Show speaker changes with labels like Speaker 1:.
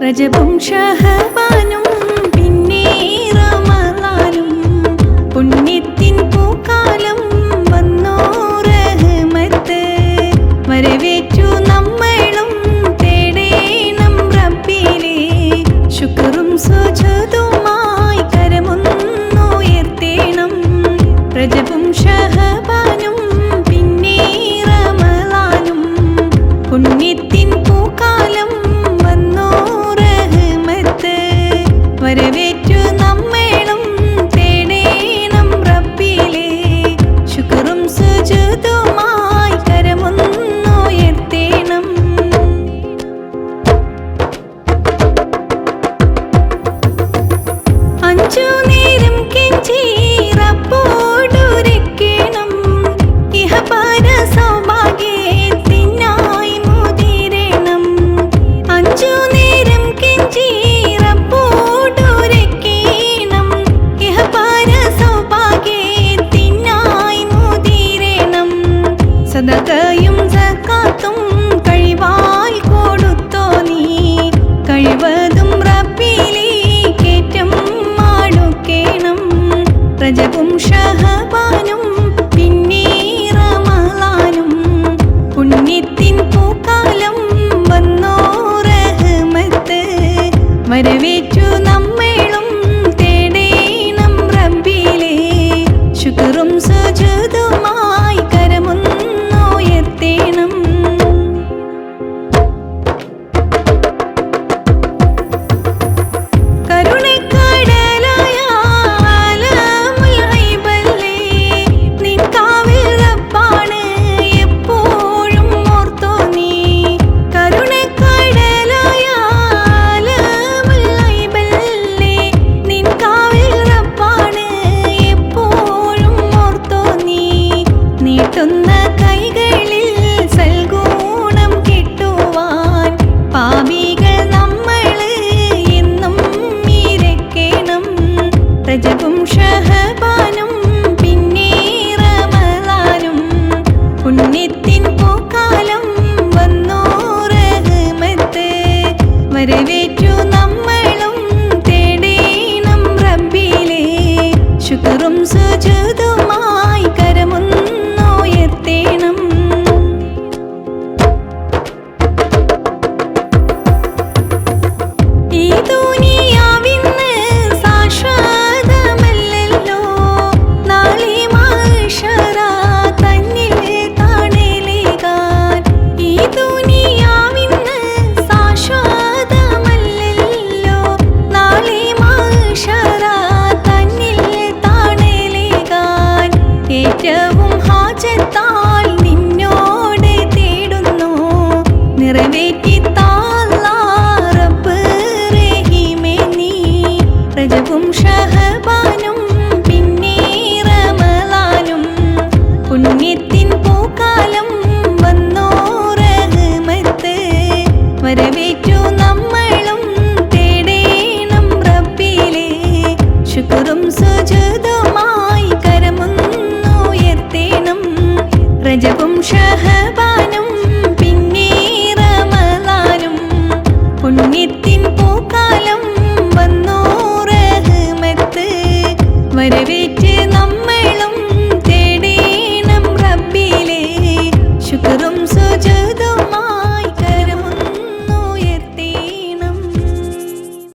Speaker 1: റജബും ഷഹബാനും പിന്നെ റമളാനും പുണ്യത്തിൻ പൂക്കാലം വന്നോ റഹ്മത്ത് വരവേറ്റു നമ്മളും തേടേണം റബ്ബിലെ ശുക്റും സുജൂദുമായി കരമൊന്നുയർത്തേണം റജബും ഷഹബാനും പിന്നെ റമളാനും പുണ്യത്തിൻ പൂക്കാലം വന്നോ റഹ്മത്ത് വരവേറ്റു നമ്മളും തേടേണം റബ്ബിലെ ശുക്റും സുജൂദുമായി കരമൊന്നുയർത്തേണം അഞ്ചു നേരം കെഞ്ചി റബ്ബോടുരയ്ക്കണം ഇഹപര സൗഭാഗ്യത്തിനായി മുതിരണം അഞ്ചു നേരം കെഞ്ചി റബ്ബോടുരയ്ക്കണം ഇഹപര സൗഭാഗ്യത്തിനായി മുതിരണം സദഖയും സകാത്തും കഴിവായി കൊടുത്തോ നീ കഴിവതും റബ്ബിലേക്കേറ്റം മാടുക്കേണം റജബും ഷഹബാനും പിന്നെ റമളാനും പുണ്യത്തിൻ പൂക്കാലം വന്നോ റഹ്മത്ത് വരവേറ്റു നമ്മളും തേടേണം റബ്ബിലെ ശുക്റും സുജൂദുമായി കരമൊന്നുയർത്തേണം കരുണക്കടലായ ആലമുൽ ഗൈബല്ലേ നിൻ കാവൽ റബ്ബാണ് എപ്പോഴും ഓർത്തോ നീ കരുണക്കടലായ ആലമുൽ ഗൈബല്ലേ നിൻ കാവൽ റബ്ബാണ് എപ്പോഴും ഓർത്തോ നീ നീട്ടുന്ന കൈകളിൽ സൽഗുണം കിട്ടുവാൻ പാപികൾ നമ്മള് എന്നും ഇരക്കണം റജബും ഷഹബാനും പിന്നെ റമളാനും പുണ്യത്തിൻ പൂക്കാലം വന്നോ റഹ്മത്ത് വരവേറ്റു നമ്മളും തേടേണം റബ്ബിലെ ശുക്റും സുജൂദുമായി കരമൊന്നുയർത്തേണം
Speaker 2: അഞ്ചു നേരം കെഞ്ചി റബ്ബോടുരയ്ക്കണം ഇഹപര സൗഭാഗ്യത്തിനായി മുതിരണം അഞ്ചു നേരം കെഞ്ചി റബ്ബോടുരയ്ക്കണം ഇഹപര സൗഭാഗ്യത്തിനായി മുതിരണം സദഖയും സകാത്തും കഴിവായി കൊടുത്തോ നീ കഴിവതും റബ്ബിലേക്കേറ്റം മാടുക്കേണം റജബും ഷഹബാനും പിന്നെ റമളാനും പുണ്യത്തിൻ പൂക്കാലം വന്നോ റഹ്മത്ത് വരവേറ്റു നമ്മളും തേടേണം റബ്ബിലെ ശുക്റും സുജൂദുമായി കരമൊന്നുയർത്തേണം ഈ ദുനിയാവിന്ന് ശാശ്വതമല്ലല്ലോ നാളെ മഹ്ശറ തന്നിൽ തണലേകാൻ ഈ ദുനിയാവിന്ന് ശാശ്വതമല്ലല്ലോ നാളെ മഹ്ശറ തന്നിൽ തണലേകാൻ ഏറ്റവും ഹാജത്താൽ നിന്നോട് തേടുന്നു നിറവേറ്റി താല്ലാ റബ്ബ് റഹീമേ നീ റജബും ഷഹബാനും പിന്നെ റമളാനും പുണ്യത്തിൻ പൂക്കാലം വന്നോ റഹ്മത്ത് വരവേറ്റു നമ്മ